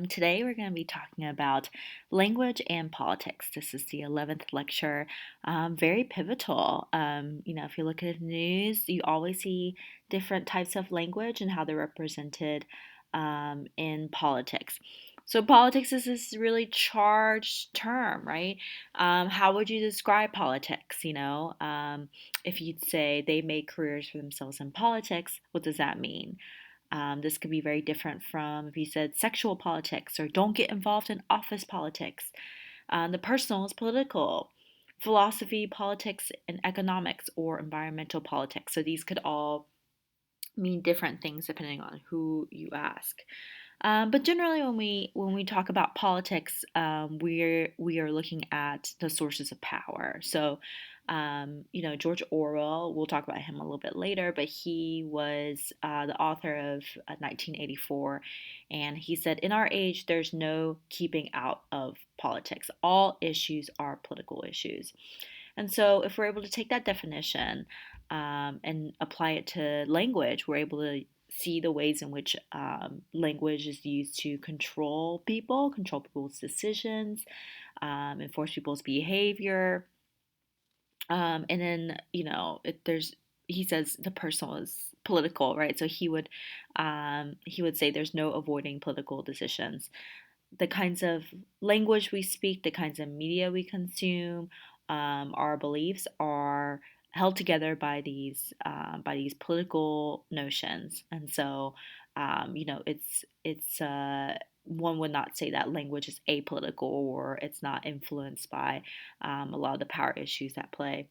Today we're going to be talking about language and politics. This is the 11th lecture, very pivotal. If you look at the news, you always see different types of language and how they're represented in politics. So, politics is this really charged term, right? How would you describe politics? If you'd say they made careers for themselves in politics, what does that mean? This could be very different from if you said sexual politics or don't get involved in office politics. The personal is political, philosophy, politics, and economics or environmental politics. So these could all mean different things depending on who you ask. But generally, when we talk about politics, we are looking at the sources of power. So, George Orwell. We'll talk about him a little bit later, but he was the author of 1984, and he said, "In our age, there's no keeping out of politics. All issues are political issues." And so, if we're able to take that definition and apply it to language, we're able to see the ways in which language is used to control people's decisions, enforce people's behavior. And then, there's he says the personal is political, right? So he would say there's no avoiding political decisions. The kinds of language we speak, the kinds of media we consume, our beliefs are held together by these political notions, and so it's one would not say that language is apolitical or it's not influenced by a lot of the power issues at play.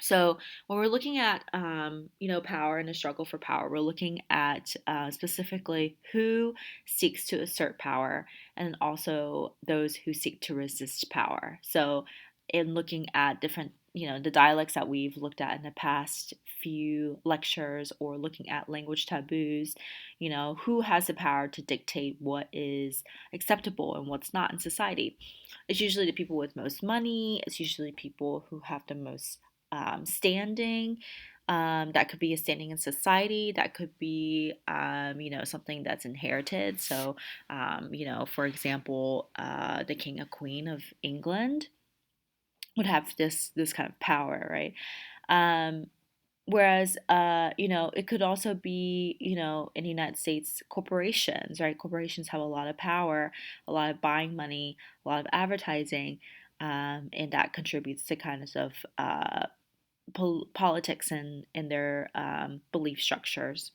So when we're looking at power and the struggle for power, we're looking at specifically who seeks to assert power, and also those who seek to resist power. So in looking at different the dialects that we've looked at in the past few lectures, or looking at language taboos, who has the power to dictate what is acceptable and what's not in society. It's usually the people with most money. It's usually people who have the most standing. That could be a standing in society. That could be, something that's inherited. So, for example, the king or queen of England would have this kind of power, right? Um, Whereas, it could also be, in the United States, corporations, right? Corporations have a lot of power, a lot of buying money, a lot of advertising, and that contributes to kind of politics and their belief structures.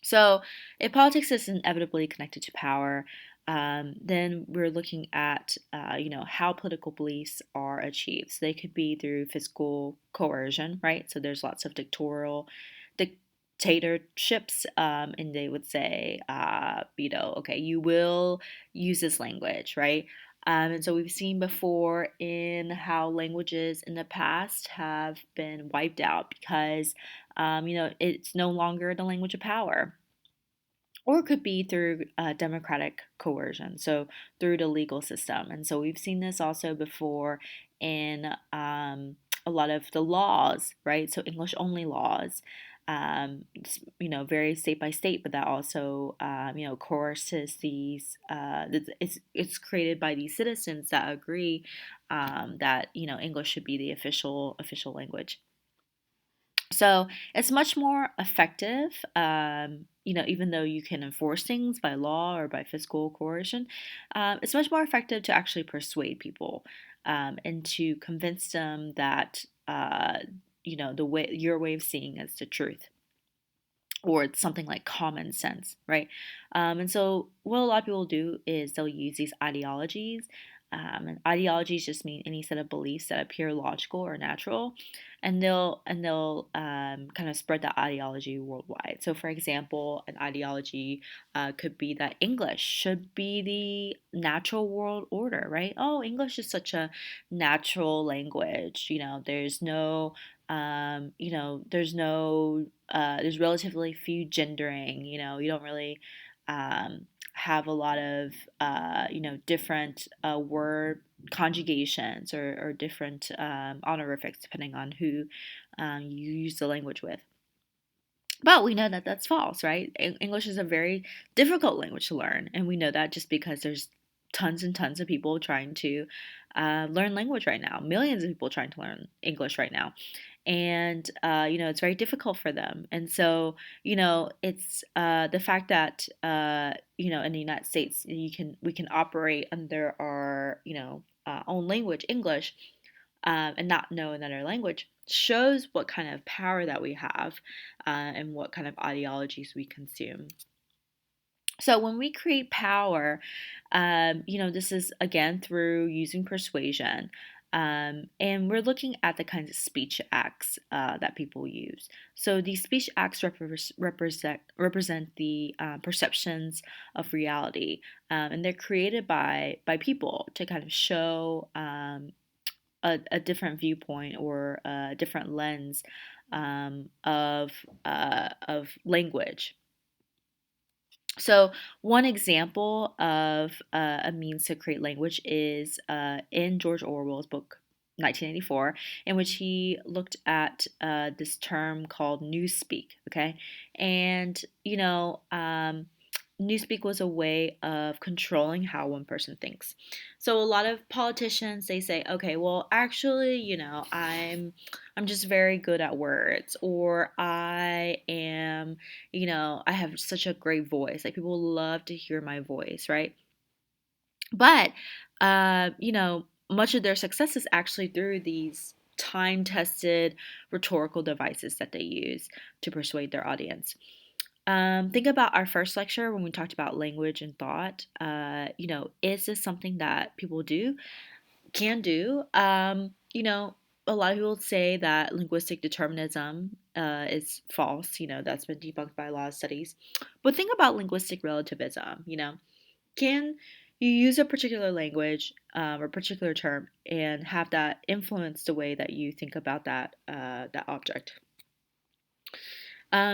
So, if politics is inevitably connected to power, then we're looking at, how political beliefs are achieved. So they could be through physical coercion, right? So there's lots of dictatorships, and they would say, okay, you will use this language, right? And so we've seen before in how languages in the past have been wiped out because, it's no longer the language of power. Or it could be through democratic coercion, so through the legal system. And so we've seen this also before in a lot of the laws, right? So English only laws, vary state by state, but that also, coerces these. It's created by these citizens that agree that English should be the official language. So it's much more effective, even though you can enforce things by law or by physical coercion, it's much more effective to actually persuade people and to convince them that, the way your way of seeing is the truth. Or it's something like common sense, right? And so, what a lot of people do is they'll use these ideologies. And ideologies just mean any set of beliefs that appear logical or natural, and they'll kind of spread that ideology worldwide. So, for example, an ideology could be that English should be the natural world order, right? Oh, English is such a natural language. There's relatively few gendering. You don't really have a lot of, different word conjugations or different honorifics depending on who you use the language with. But we know that that's false, right? English is a very difficult language to learn, and we know that just because there's tons and tons of people trying to learn language right now, millions of people trying to learn English right now, and it's very difficult for them. And so, it's the fact that in the United States, we can operate under our own language, English, and not know another language shows what kind of power that we have and what kind of ideologies we consume. So when we create power, this is again through using persuasion. And we're looking at the kinds of speech acts that people use. So these speech acts represent the perceptions of reality, and they're created by people to kind of show a different viewpoint or a different lens of language. So, one example of a means to create language is in George Orwell's book 1984, in which he looked at this term called newspeak. Okay, and newspeak was a way of controlling how one person thinks. So a lot of politicians, they say, okay, well, actually, I'm just very good at words, or I have such a great voice. Like people love to hear my voice, right? But much of their success is actually through these time-tested rhetorical devices that they use to persuade their audience. Think about our first lecture when we talked about language and thought. Is this something that people can do? A lot of people say that linguistic determinism is false. That's been debunked by a lot of studies. But think about linguistic relativism. Can you use a particular language or particular term and have that influence the way that you think about that object?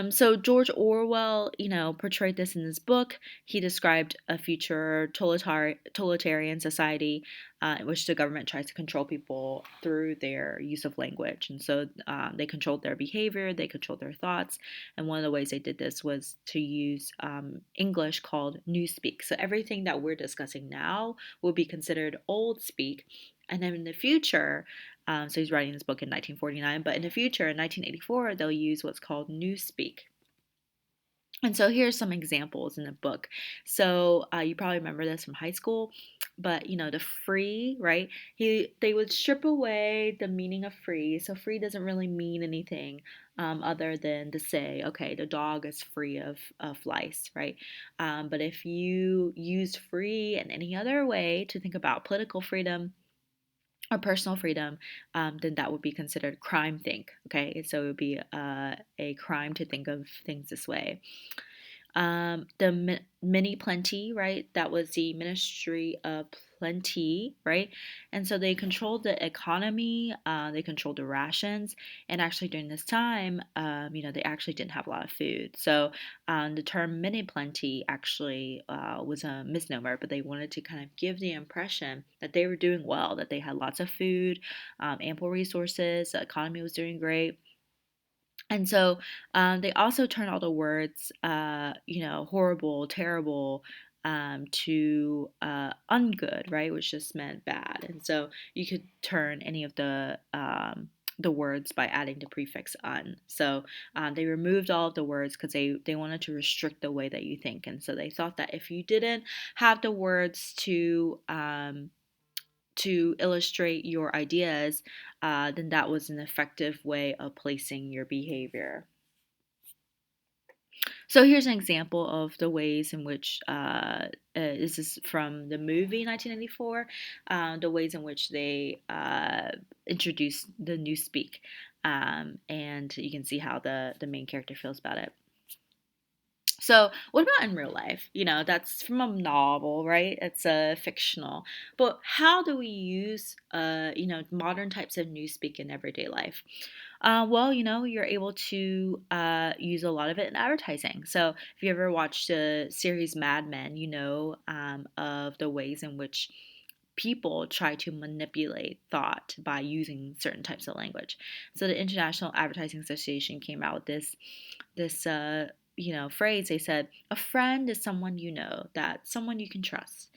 So George Orwell, portrayed this in his book. He described a future totalitarian society in which the government tries to control people through their use of language. And so they controlled their behavior, they controlled their thoughts. And one of the ways they did this was to use English called newspeak. So everything that we're discussing now will be considered old speak. And then in the future, so he's writing this book in 1949, but in the future, in 1984, they'll use what's called newspeak. And so here's some examples in the book. So you probably remember this from high school, but the free, right? They would strip away the meaning of free. So free doesn't really mean anything other than to say, okay, the dog is free of lice, right? But if you use free in any other way to think about political freedom, or personal freedom, then that would be considered crime think. Okay, so it would be a crime to think of things this way. The mini plenty, right? That was the Ministry of Plenty, right? And so they controlled the economy, they controlled the rations, and actually during this time, they actually didn't have a lot of food. So the term mini plenty actually was a misnomer, but they wanted to kind of give the impression that they were doing well, that they had lots of food, ample resources, the economy was doing great. And so they also turn all the words, horrible, terrible, to ungood, right? Which just meant bad. And so you could turn any of the words by adding the prefix un. So they removed all of the words because they wanted to restrict the way that you think. And so they thought that if you didn't have the words to illustrate your ideas, then that was an effective way of placing your behavior. So here's an example of the ways in which this is from the movie 1994, the ways in which they introduced the newspeak, and you can see how the main character feels about it. So, what about in real life? That's from a novel, right? It's a fictional. But how do we use, modern types of newspeak in everyday life? Well, you're able to use a lot of it in advertising. So, if you ever watched the series Mad Men, you know of the ways in which people try to manipulate thought by using certain types of language. So the International Advertising Association came out with this phrase. They said a friend is someone you know, that someone you can trust.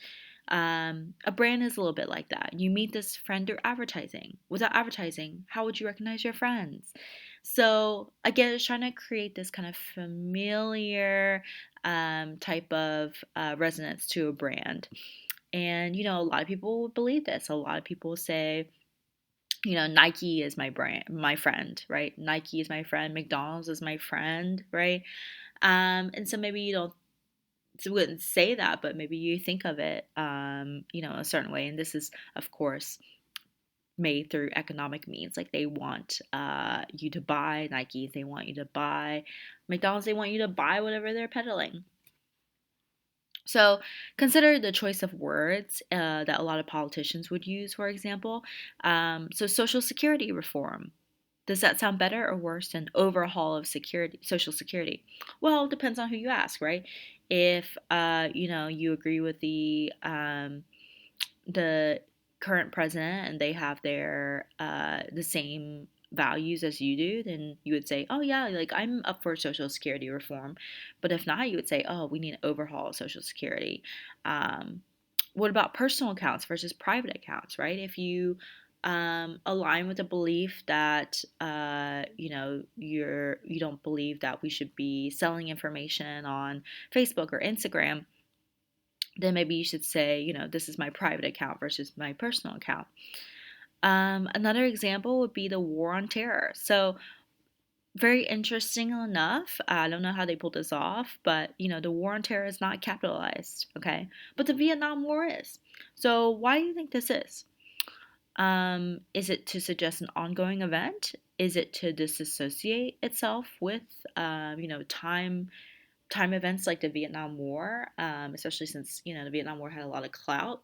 A brand is a little bit like that. You meet this friend through advertising. Without advertising, how would you recognize your friends? So again, it's trying to create this kind of familiar type of resonance to a brand. And a lot of people would believe this. A lot of people say, Nike is my brand, my friend, right? Nike is my friend. McDonald's is my friend, right? And so maybe you don't wouldn't say that, but maybe you think of it, a certain way. And this is, of course, made through economic means. Like they want you to buy Nike, they want you to buy McDonald's, they want you to buy whatever they're peddling. So consider the choice of words that a lot of politicians would use, for example. So Social Security reform. Does that sound better or worse than overhaul of Social Security? Well, it depends on who you ask, right? If you agree with the current president and they have the same values as you do, then you would say, oh yeah, like I'm up for Social Security reform. But if not, you would say, oh, we need to overhaul Social Security. Um, what about personal accounts versus private accounts, right? If you align with the belief that you don't believe that we should be selling information on Facebook or Instagram, then maybe you should say, this is my private account versus my personal account. Another example would be the war on terror. So, very interesting enough, I don't know how they pulled this off, but the war on terror is not capitalized, okay? But the Vietnam War is. So, why do you think this is? Is it to suggest an ongoing event? Is it to disassociate itself with, time events like the Vietnam War, especially since the Vietnam War had a lot of clout?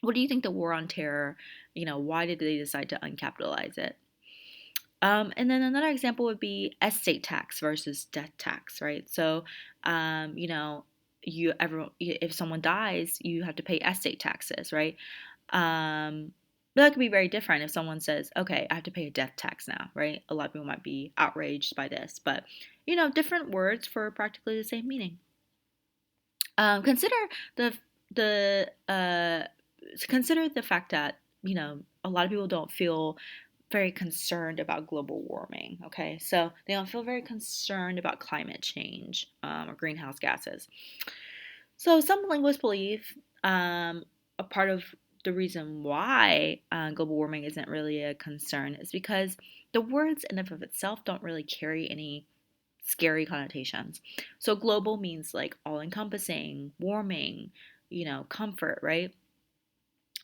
What do you think the war on terror? Why did they decide to uncapitalize it? And then another example would be estate tax versus death tax, right? So, if someone dies, you have to pay estate taxes, right? Um, that could be very different if someone says, okay, I have to pay a death tax now, right? A lot of people might be outraged by this, but different words for practically the same meaning. Consider the the consider the fact that a lot of people don't feel very concerned about global warming. Okay, so they don't feel very concerned about climate change or greenhouse gases. So some linguists believe a part of the reason why global warming isn't really a concern is because the words in and of itself don't really carry any scary connotations. So global means like all encompassing, warming, comfort, right?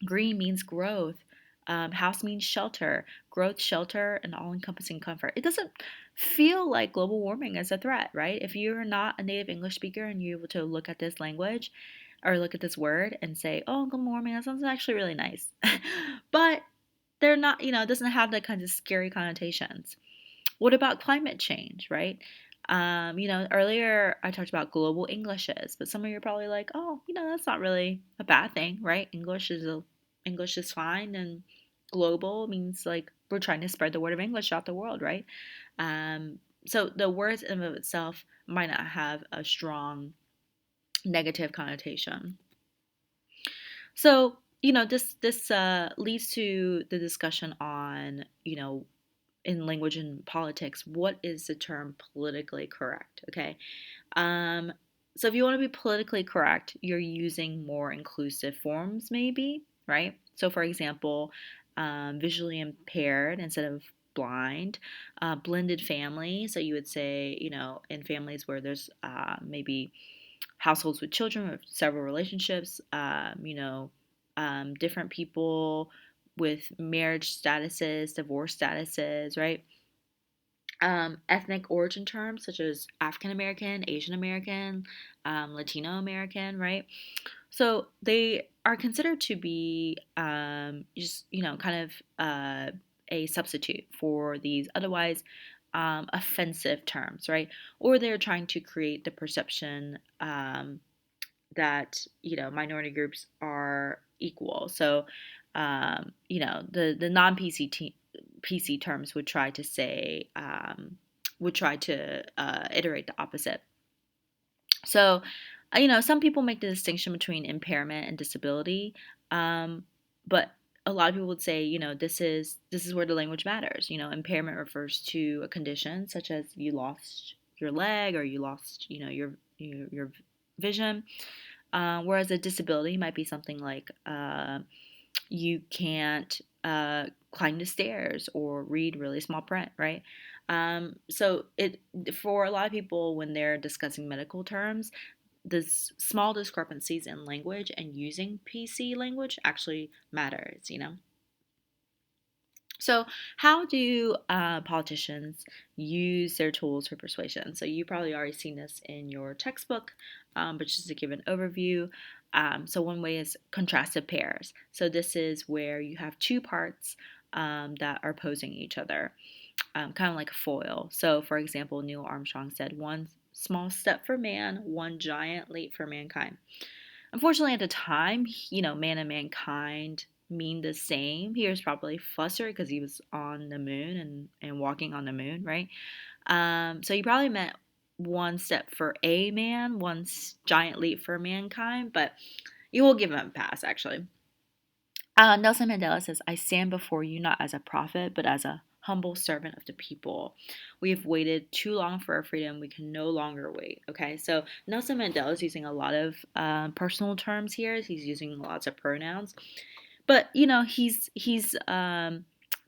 Green means growth. House means shelter, growth, shelter, and all encompassing comfort. It doesn't feel like global warming is a threat, right? If you're not a native English speaker and you're able to look at this language or look at this word and say, oh, global warming, that sounds actually really nice. But they're not, it doesn't have that kinds of scary connotations. What about climate change, right? Earlier I talked about global Englishes, but some of you are probably like, oh, that's not really a bad thing, right? English is fine, and global means like we're trying to spread the word of English out the world, right? So the words in and of itself might not have a strong negative connotation. So this leads to the discussion on in language and politics, what is the term politically correct? Okay. Um, so if you want to be politically correct, you're using more inclusive forms, maybe, right? So, for example, visually impaired instead of blind, blended family. So you would say, in families where there's maybe households with children with several relationships, different people with marriage statuses, divorce statuses, right? Ethnic origin terms such as African American, Asian American, Latino American, right? So they are considered to be just, kind of a substitute for these otherwise offensive terms, right? Or they're trying to create the perception that, minority groups are, equal. So, the PC terms would try to say, iterate the opposite. So, some people make the distinction between impairment and disability, but a lot of people would say, this is where the language matters. Impairment refers to a condition such as you lost your leg or you lost, your vision. Whereas a disability might be something like you can't climb the stairs or read really small print, right? So it for a lot of people when they're discussing medical terms, the small discrepancies in language and using PC language actually matters. So, how do politicians use their tools for persuasion? So, you probably already seen this in your textbook, but just to give an overview. So, one way is contrastive pairs. So, this is where you have two parts that are opposing each other, kind of like a foil. So, for example, Neil Armstrong said, "One small step for man, one giant leap for mankind." Unfortunately, at the time, man and mankind mean the same. He was probably flustered because he was on the moon and walking on the moon, right? So he probably meant one step for a man, one giant leap for mankind, but you will give him a pass, actually. Nelson Mandela says, "I stand before you not as a prophet, but as a humble servant of the people. We have waited too long for our freedom. We can no longer wait." Okay, so Nelson Mandela is using a lot of personal terms here. He's using lots of pronouns, but he's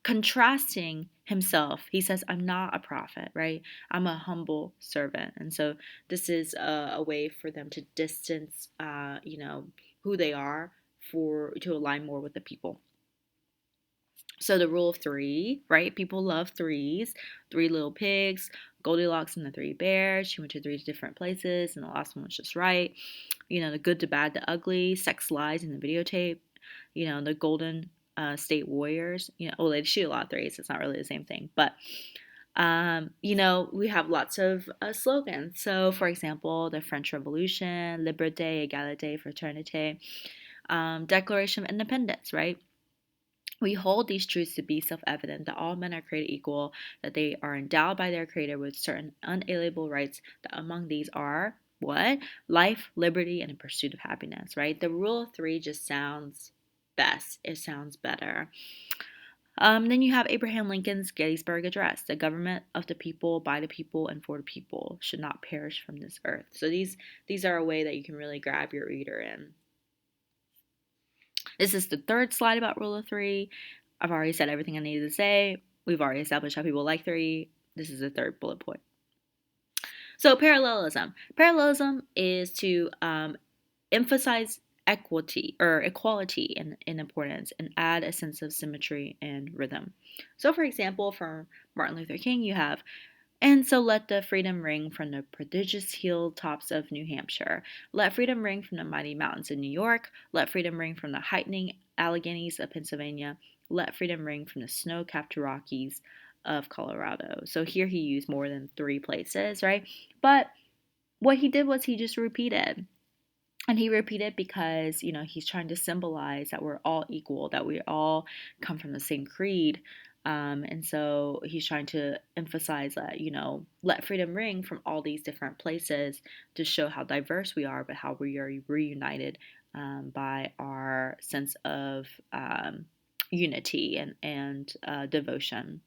contrasting himself. He says, "I'm not a prophet, right? I'm a humble servant," and so this is a way for them to distance, who they are for to align more with the people. So the rule of three, right? People love threes. Three little pigs, Goldilocks and the three bears. She went to three different places, and the last one was just right. The good, the bad, the ugly, sex lies in the videotape. The golden state warriors. They shoot a lot of threes. It's not really the same thing, but we have lots of slogans. So, for example, the French Revolution, Liberté, Égalité, Fraternité, Declaration of Independence, right? We hold these truths to be self evident that all men are created equal, that they are endowed by their Creator with certain unalienable rights, that among these are what? Life, liberty, and a pursuit of happiness, right? The rule of three just sounds best. It sounds better. Then you have Abraham Lincoln's Gettysburg Address. The government of the people, by the people, and for the people should not perish from this earth. So these are a way that you can really grab your reader in. This is the third slide about rule of three. I've already said everything I needed to say. We've already established how people like three. This is the third bullet point. So parallelism. Parallelism is to emphasize equality in importance and add a sense of symmetry and rhythm. So for example, from Martin Luther King, you have, "And so let the freedom ring from the prodigious hilltops of New Hampshire. Let freedom ring from the mighty mountains of New York. Let freedom ring from the heightening Alleghenies of Pennsylvania. Let freedom ring from the snow-capped Rockies of Colorado." So here he used more than three places, right? But what he did was he just repeated. And he repeated because, he's trying to symbolize that we're all equal, that we all come from the same creed. And so he's trying to emphasize that, let freedom ring from all these different places to show how diverse we are, but how we are reunited by our sense of unity and devotion.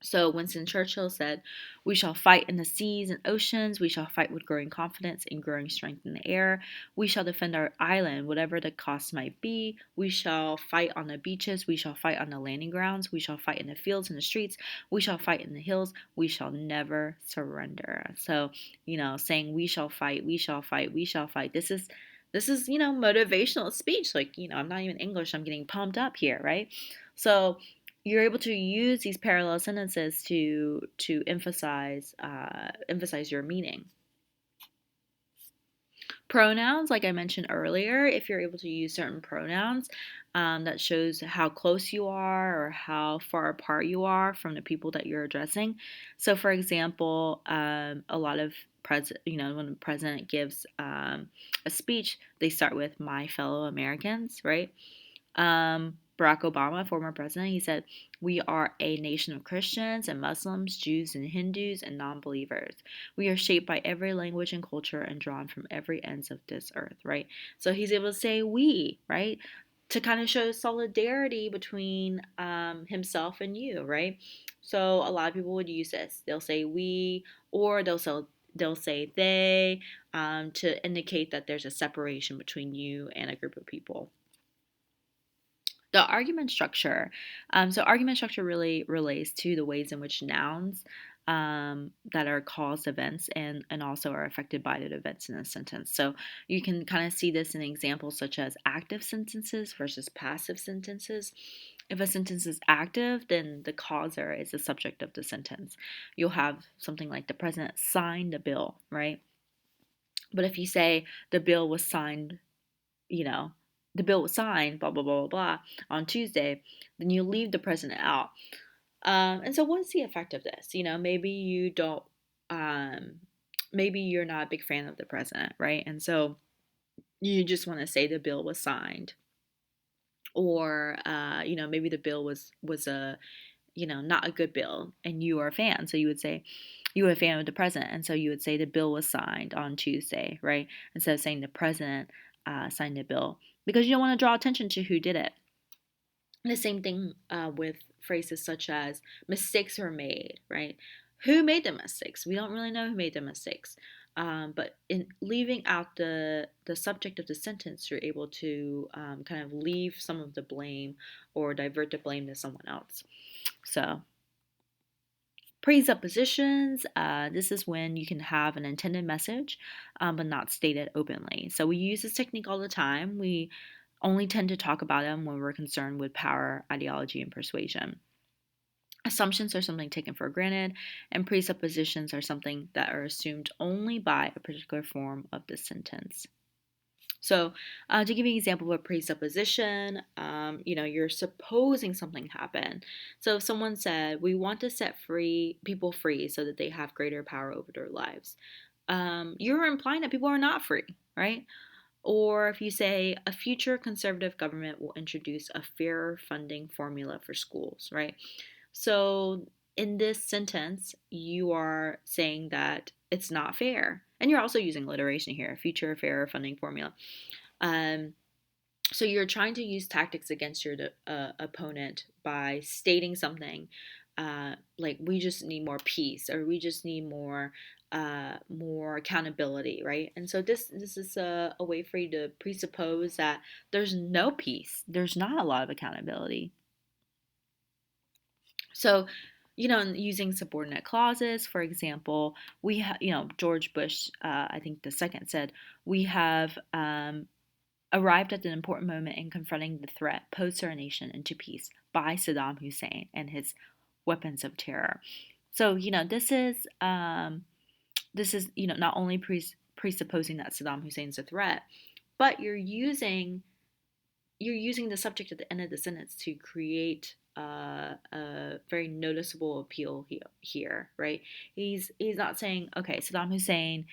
So Winston Churchill said, "We shall fight in the seas and oceans. We shall fight with growing confidence and growing strength in the air. We shall defend our island, whatever the cost might be. We shall fight on the beaches. We shall fight on the landing grounds. We shall fight in the fields and the streets. We shall fight in the hills. We shall never surrender." So, saying we shall fight, we shall fight, we shall fight. This is motivational speech. Like, I'm not even English. I'm getting pumped up here, right? So you're able to use these parallel sentences to emphasize your meaning. Pronouns, like I mentioned earlier, if you're able to use certain pronouns, that shows how close you are or how far apart you are from the people that you're addressing. So, for example, a lot of when the president gives a speech, they start with "my fellow Americans," right? Barack Obama, former president, he said, "We are a nation of Christians and Muslims, Jews and Hindus, and non believers. We are shaped by every language and culture and drawn from every ends of this earth," right? So he's able to say we, right? To kind of show solidarity between himself and you, right? So a lot of people would use this. They'll say we, or they'll say they, to indicate that there's a separation between you and a group of people. The argument structure. So argument structure really relates to the ways in which nouns that are caused events and also are affected by the events in a sentence. So you can kind of see this in examples such as active sentences versus passive sentences. If a sentence is active, then the causer is the subject of the sentence. You'll have something like the president signed a bill, right? But if you say the bill was signed, you know, the bill was signed, blah, blah, blah, blah, blah, on Tuesday, then you leave the president out. And so what's the effect of this? Maybe you don't, maybe you're not a big fan of the president, right? And so you just want to say the bill was signed. Or, maybe the bill was a, not a good bill and you are a fan. So you would say, you were a fan of the president. And so you would say the bill was signed on Tuesday, right? Instead of saying the president signed the bill because you don't want to draw attention to who did it. And the same thing with phrases such as mistakes were made, right? Who made the mistakes? We don't really know who made the mistakes. But in leaving out the subject of the sentence, you're able to kind of leave some of the blame or divert the blame to someone else. So, presuppositions, this is when you can have an intended message but not stated openly. So we use this technique all the time. We only tend to talk about them when we're concerned with power, ideology, and persuasion. Assumptions are something taken for granted, and presuppositions are something that are assumed only by a particular form of the sentence. So, to give you an example of a presupposition, you're supposing something happened. So, if someone said, "We want to set people free so that they have greater power over their lives," you're implying that people are not free, right? Or if you say, "A future conservative government will introduce a fairer funding formula for schools," right? So, in this sentence, you are saying that it's not fair. And you're also using alliteration here, future fairer funding formula. Um, so you're trying to use tactics against your opponent by stating something like we just need more peace or we just need more accountability, right? And so this is a way for you to presuppose that there's no peace, there's not a lot of accountability. So, using subordinate clauses, for example, we have, George Bush, I think the second said, we have arrived at an important moment in confronting the threat posed to our nation and to peace by Saddam Hussein and his weapons of terror. So, this is not only presupposing that Saddam Hussein's a threat, but you're using the subject at the end of the sentence to create a very noticeable appeal here, right? He's not saying, okay, Saddam Hussein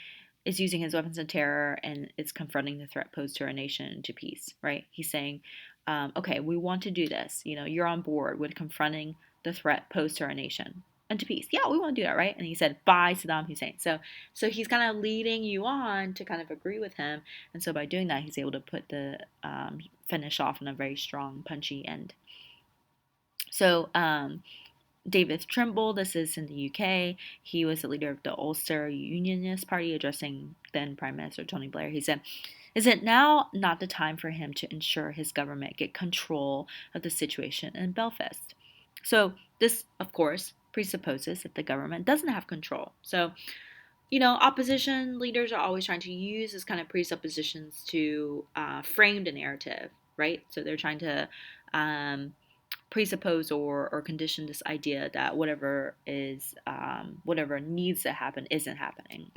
is using his weapons of terror and it's confronting the threat posed to our nation and to peace, right? He's saying, okay, we want to do this. You're on board with confronting the threat posed to our nation and to peace. Yeah, we want to do that, right? And he said, by Saddam Hussein. So he's kind of leading you on to kind of agree with him. And so by doing that, he's able to put the finish off in a very strong, punchy end. So David Trimble, this is in the UK. He was the leader of the Ulster Unionist Party, addressing then Prime Minister Tony Blair. He said, "Is it now not the time for him to ensure his government get control of the situation in Belfast?" So this, of course, presupposes that the government doesn't have control. So, opposition leaders are always trying to use this kind of presuppositions to frame the narrative, right? So they're trying to um, presuppose or condition this idea that whatever needs to happen isn't happening.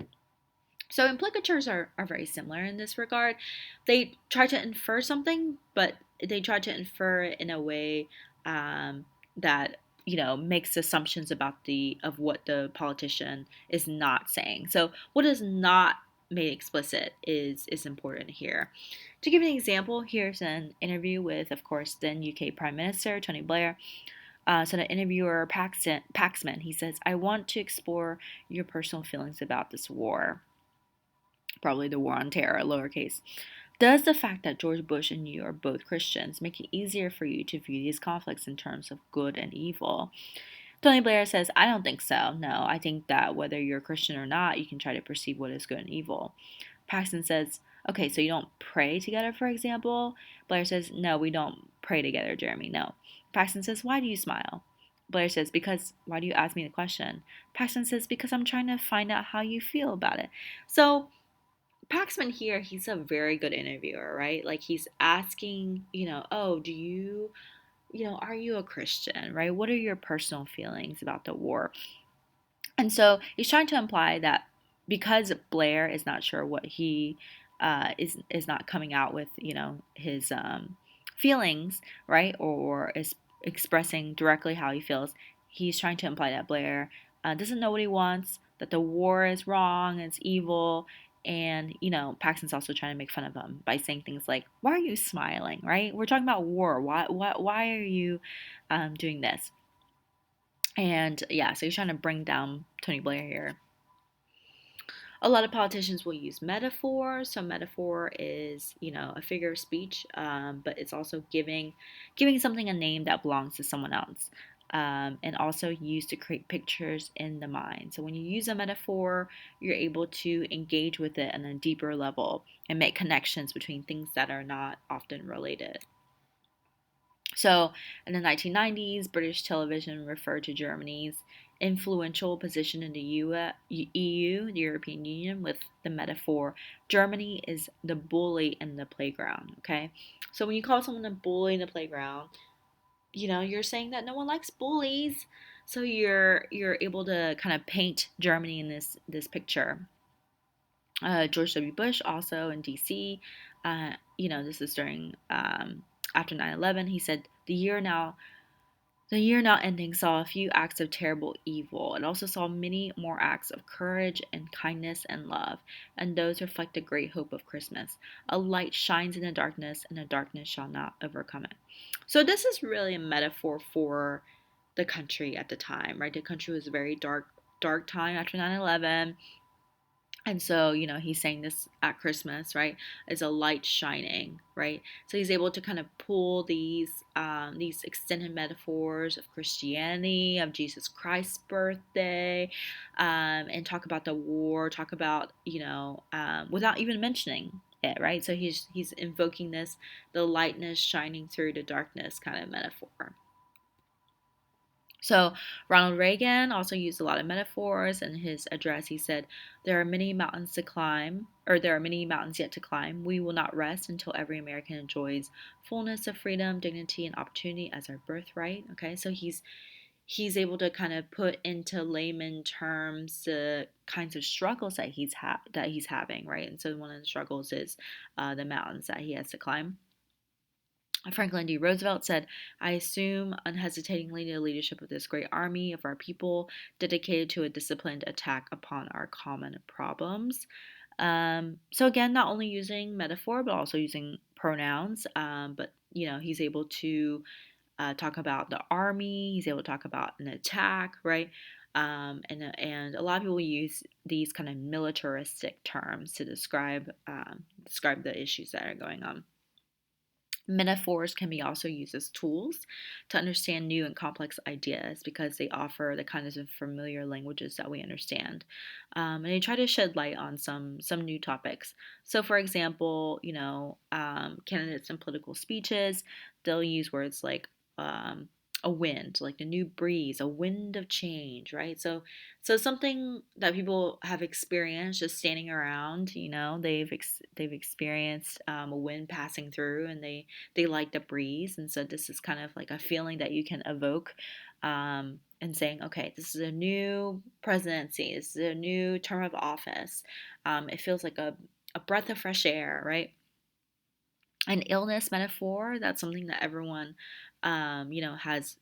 So implicatures are very similar in this regard. They try to infer something, but they try to infer it in a way that makes assumptions about the of what the politician is not saying. So what is not made explicit is important here. To give an example, here's an interview with, of course, then UK Prime Minister Tony Blair. So the interviewer Paxman, he says, "I want to explore your personal feelings about this war." Probably the war on terror, lowercase. Does the fact that George Bush and you are both Christians make it easier for you to view these conflicts in terms of good and evil? Tony Blair says, I don't think so. No, I think that whether you're Christian or not, you can try to perceive what is good and evil. Paxton says, okay, so you don't pray together, for example? Blair says, no, we don't pray together, Jeremy, no. Paxton says, why do you smile? Blair says, because, why do you ask me the question? Paxton says, because I'm trying to find out how you feel about it. So, Paxman here, he's a very good interviewer, right? Like he's asking, oh, are you a Christian, right? What are your personal feelings about the war? And so he's trying to imply that because Blair is not sure what he is not coming out with, his feelings, right, or is expressing directly how he feels. He's trying to imply that Blair doesn't know what he wants, that the war is wrong, it's evil, and Paxton's also trying to make fun of him by saying things like, "Why are you smiling?" Right? We're talking about war. Why are you doing this? And yeah, so he's trying to bring down Tony Blair here. A lot of politicians will use metaphor. So metaphor is, a figure of speech, but it's also giving something a name that belongs to someone else. And also used to create pictures in the mind. So when you use a metaphor, you're able to engage with it on a deeper level and make connections between things that are not often related. So, in the 1990s, British television referred to Germany's influential position in the EU, the European Union, with the metaphor Germany is the bully in the playground. Okay, so when you call someone a bully in the playground, you're saying that no one likes bullies. So you're able to kind of paint Germany in this picture. George W. Bush also in D.C. This is during after 9/11. He said the year now ending saw a few acts of terrible evil. It also saw many more acts of courage and kindness and love, and those reflect the great hope of Christmas. A light shines in the darkness, and the darkness shall not overcome it. So this is really a metaphor for the country at the time, right? The country was a very dark time after 9/11. And so, he's saying this at Christmas, right? Is a light shining, right? So he's able to kind of pull these extended metaphors of Christianity, of Jesus Christ's birthday, and talk about the war, talk about without even mentioning it, right? So he's invoking the lightness shining through the darkness kind of metaphor. So, Ronald Reagan also used a lot of metaphors in his address. He said, there are many mountains to climb, or there are many mountains yet to climb. We will not rest until every American enjoys fullness of freedom, dignity, and opportunity as our birthright. Okay, so he's able to kind of put into layman terms the kinds of struggles that he's having, right? And so one of the struggles is the mountains that he has to climb. Franklin D. Roosevelt said, I assume unhesitatingly the leadership of this great army of our people dedicated to a disciplined attack upon our common problems. So, again, not only using metaphor, but also using pronouns. But, he's able to talk about the army, he's able to talk about an attack, right? And a lot of people use these kind of militaristic terms to describe the issues that are going on. Metaphors can be also used as tools to understand new and complex ideas because they offer the kinds of familiar languages that we understand, and they try to shed light on some new topics. So, for example, candidates in political speeches they'll use words like a wind, like the new breeze, a wind of change, right? So something that people have experienced just standing around, they've experienced a wind passing through, and they like the breeze, and so this is kind of like a feeling that you can evoke, and saying, okay, this is a new presidency, this is a new term of office. It feels like a breath of fresh air, right? An illness metaphor, that's something that everyone has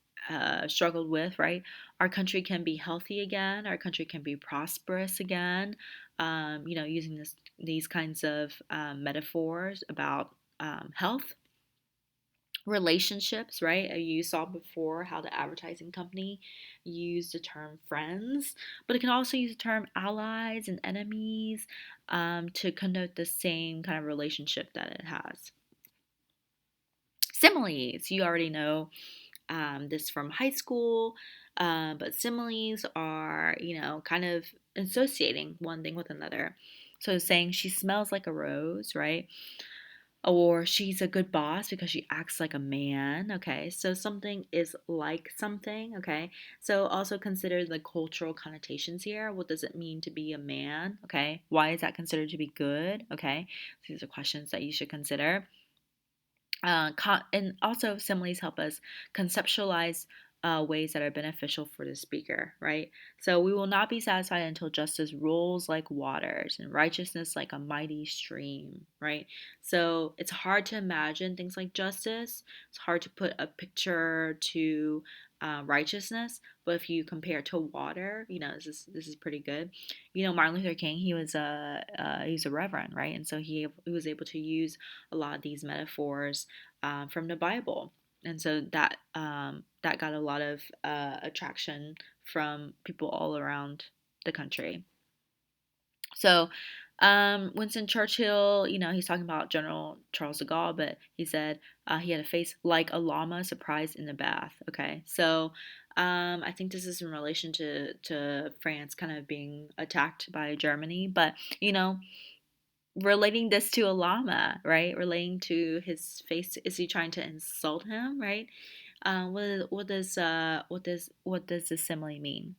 struggled with, right? Our country can be healthy again, our country can be prosperous again, using these kinds of metaphors about health, relationships, right? You saw before how the advertising company used the term friends, but it can also use the term allies and enemies, to connote the same kind of relationship that it has. Similes, you already know this from high school, but similes are, kind of associating one thing with another. So saying she smells like a rose, right? Or she's a good boss because she acts like a man, okay? So something is like something, okay? So also consider the cultural connotations here. What does it mean to be a man, okay? Why is that considered to be good, okay? So these are questions that you should consider. And also, similes help us conceptualize ways that are beneficial for the speaker, right? So we will not be satisfied until justice rolls like waters and righteousness like a mighty stream, right? So it's hard to imagine things like justice. It's hard to put a picture to righteousness, but if you compare it to water, this is pretty good. Martin Luther King, he was a reverend, right? And so he was able to use a lot of these metaphors from the Bible, and so that got a lot of attraction from people all around the country. So Winston Churchill, he's talking about General Charles de Gaulle, but he said he had a face like a llama surprised in the bath. Okay, so I think this is in relation to France kind of being attacked by Germany, but you know relating this to a llama, right? Relating to his face. Is he trying to insult him, right? What does the simile mean?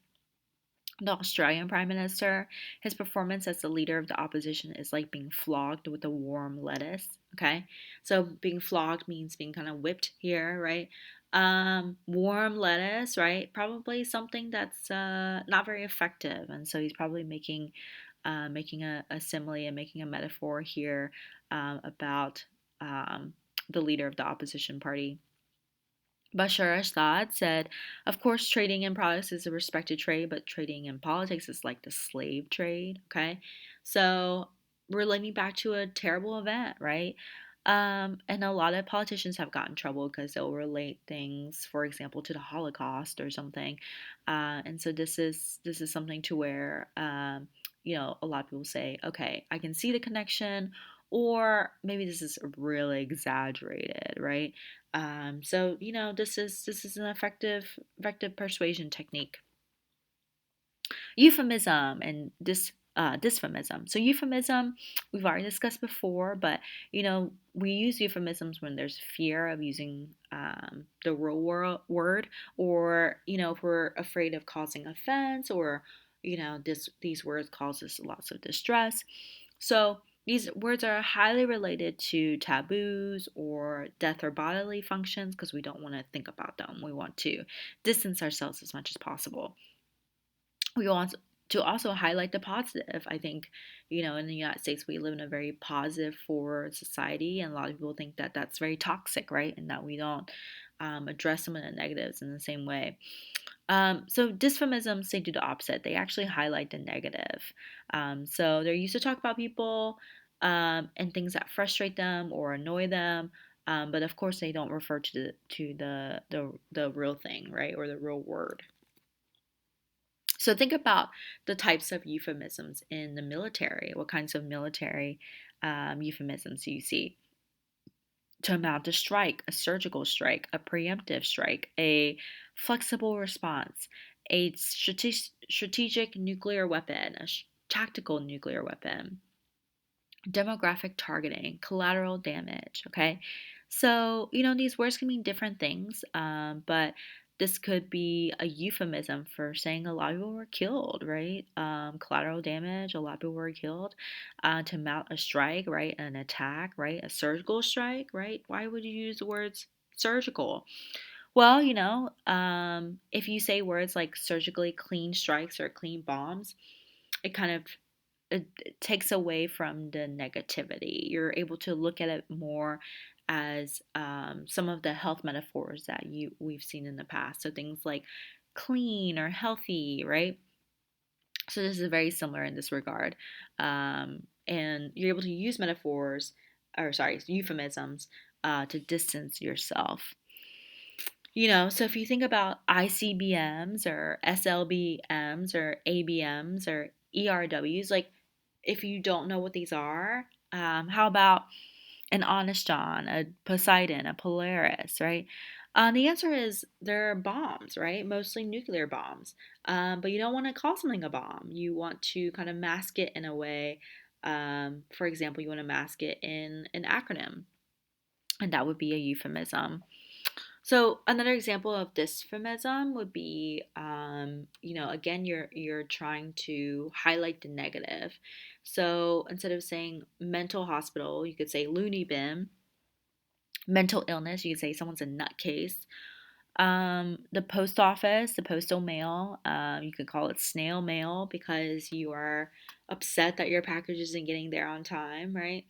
The Australian Prime Minister, his performance as the leader of the opposition is like being flogged with a warm lettuce. Okay, so being flogged means being kind of whipped here, right? Warm lettuce, right? Probably something that's not very effective, and so he's probably making a simile and making a metaphor here about the leader of the opposition party. Bashar Assad said, of course, trading in products is a respected trade, but trading in politics is like the slave trade. Okay. So, relating back to a terrible event, right? And a lot of politicians have gotten in trouble because they'll relate things, for example, to the Holocaust or something. And so this is something to where a lot of people say, okay, I can see the connection, or maybe this is really exaggerated, right? So this is an effective persuasion technique. Euphemism and dysphemism. So euphemism, we've already discussed before, but we use euphemisms when there's fear of using the real word, or if we're afraid of causing offense, or these words cause us lots of distress. So these words are highly related to taboos or death or bodily functions because we don't want to think about them. We want to distance ourselves as much as possible. We want to also highlight the positive. I think, in the United States, we live in a very positive forward society, and a lot of people think that that's very toxic, right? And that we don't address some of the negatives in the same way. So dysphemisms, they do the opposite. They actually highlight the negative. So they're used to talk about people and things that frustrate them or annoy them. But of course, they don't refer to the real thing, right, or the real word. So think about the types of euphemisms in the military. What kinds of military euphemisms do you see? To amount to strike, a surgical strike, a preemptive strike, a flexible response, a strategic nuclear weapon, a tactical nuclear weapon, demographic targeting, collateral damage. Okay, so these words can mean different things, but this could be a euphemism for saying a lot of people were killed, right? Collateral damage, a lot of people were killed. To mount a strike, right? An attack, right? A surgical strike, right? Why would you use the words surgical? Well, if you say words like surgically clean strikes or clean bombs, it kind of it takes away from the negativity. You're able to look at it more as some of the health metaphors that we've seen in the past. So things like clean or healthy, right? So this is very similar in this regard, and you're able to use metaphors, or sorry, euphemisms, to distance yourself. So if you think about ICBMs or SLBMs or ABMs or ERWs, like if you don't know what these are, how about an Honest John, a Poseidon, a Polaris, right? The answer is they're bombs, right? Mostly nuclear bombs. But you don't want to call something a bomb. You want to kind of mask it in a way. For example, you want to mask it in an acronym, and that would be a euphemism. So another example of dysphemism would be, again, you're trying to highlight the negative. So instead of saying mental hospital, you could say loony bin. Mental illness, you could say someone's a nutcase. The post office, the postal mail, you could call it snail mail because you are upset that your package isn't getting there on time, right?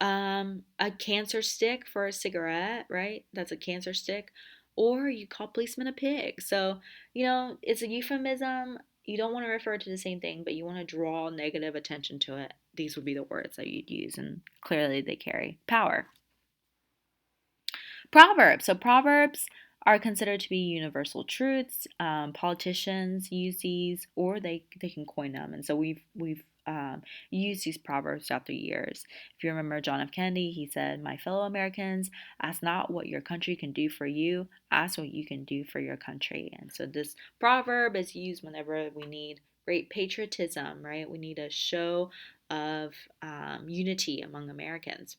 A cancer stick for a cigarette, right? That's a cancer stick. Or you call policeman a pig. So, it's a euphemism. You don't want to refer to the same thing, but you want to draw negative attention to it. These would be the words that you'd use, and clearly they carry power. Proverbs. So proverbs are considered to be universal truths. Politicians use these, or they can coin them, and so we've used these proverbs throughout the years. If you remember John F. Kennedy, he said, "My fellow Americans, ask not what your country can do for you, ask what you can do for your country." And so this proverb is used whenever we need great patriotism, right? We need a show of unity among Americans.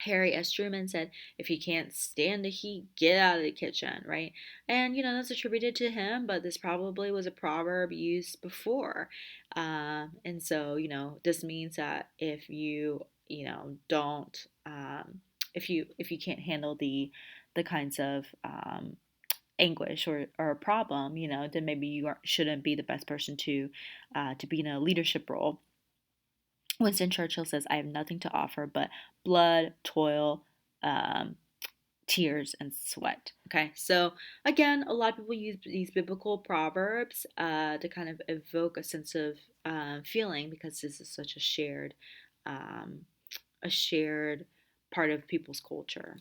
Harry S. Truman said, "If you can't stand the heat, get out of the kitchen," right? And, that's attributed to him, but this probably was a proverb used before. And so, this means that if you, don't, if you can't handle the kinds of anguish or problem, then maybe shouldn't be the best person to be in a leadership role. Winston Churchill says, "I have nothing to offer but blood, toil, um, tears, and sweat." Okay, so again, a lot of people use these biblical proverbs to kind of evoke a sense of feeling because this is such um, a shared part of people's culture.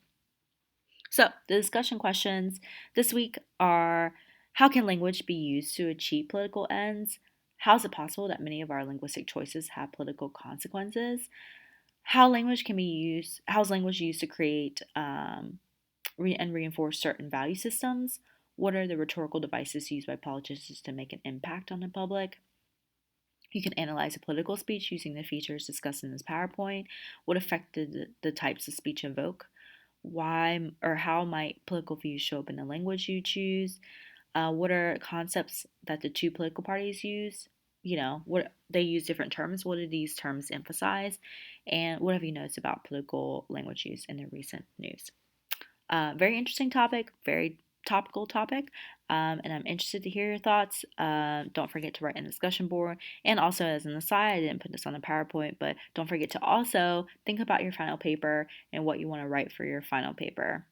So the discussion questions this week are: how can language be used to achieve political ends? How is it possible that many of our linguistic choices have political consequences? How is language used to create and reinforce certain value systems? What are the rhetorical devices used by politicians to make an impact on the public? You can analyze a political speech using the features discussed in this PowerPoint. What effect did the types of speech evoke? Why or how might political views show up in the language you choose? What are concepts that the two political parties use? What they use different terms. What do these terms emphasize? And what have you noticed about political language use in the recent news? Very interesting topic, very topical topic, and I'm interested to hear your thoughts. Don't forget to write in the discussion board. And also, as an aside, I didn't put this on the PowerPoint, but don't forget to also think about your final paper and what you want to write for your final paper.